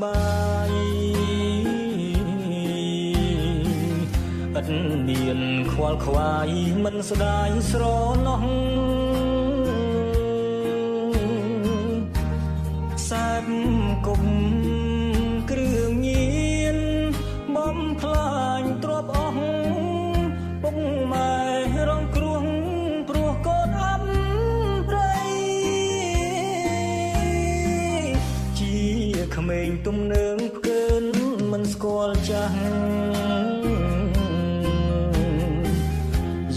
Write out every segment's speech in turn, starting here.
បាយអត់មានខ្វល់ខ្វាយមិនស្ដាយស្រណោះខ្សែបគុំគ្រឿងញៀនបំផ្លាញទ្រព្យអស់ពុកម៉ែរងគ្រោះព្រោះកូនអំព្រៃជាក្មេងទំនើងផ្កើនមិនស្គាល់ចាស់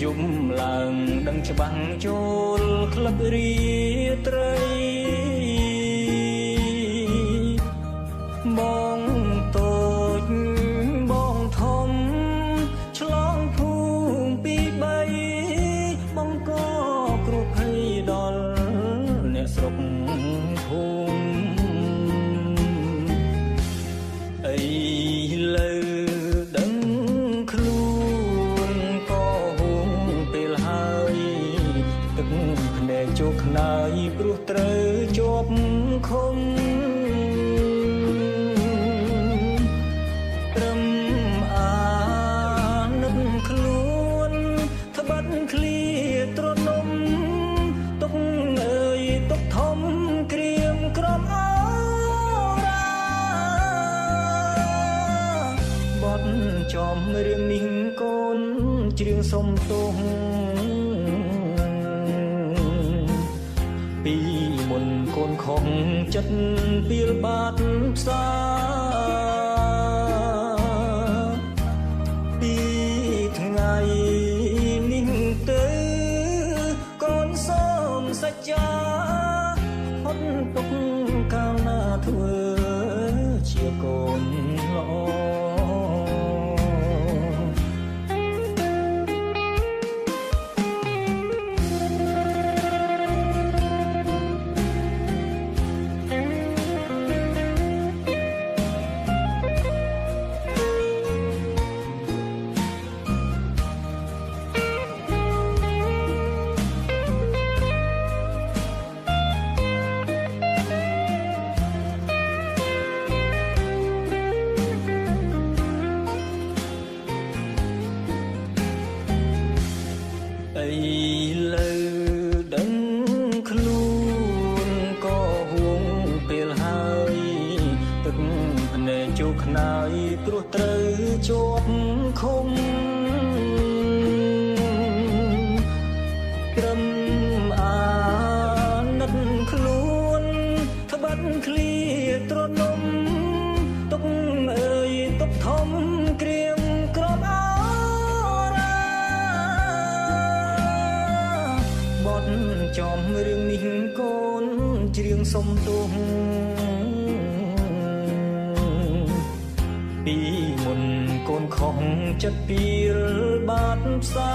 យំឡើងដឹងច្បាំងចូលក្លឹបរាត្រីបងតូចបងធំឆ្លងភូមិពីបីបងក៏គ្រោះភ័យដល់អ្នកស្រុកភូមិអីលើដឹងខ្លួនក៏ហួងពេលហើយទឹកភ្នែកជោគខ្នើយព្រោះត្រូវជាប់ឃុំត្រឹមអានឹកខ្លួនត្បិតឃ្លាទ្រនំទុកអើយទុកធំក្រៀមក្រំអរាបត់ចំរឿងនេះកូនជ្រៀងសុំទោសពីមុនកូនខំចិត្តពីលបាត់ផ្សាពីថ្ងៃនេះទៅកូនសូមសច្ចាហត់ទុកកាលណាធ្វើជាកូនល្អអីលើដឹងខ្លួនក៏ហួងពេលហើយទឹកភ្នែកជោគខ្នើយព្រោះត្រូវជាប់ឃុំត្រឹមអាណិតខ្លួនត្បិតឃ្លាទ្រនំទុកអើយទុកធំក្រៀមក្រំអបត់ចំរឿងនេះកូនជ្រៀងសុំទោសពីមុនកូនខំចិត្តពីលបាត់ផ្សា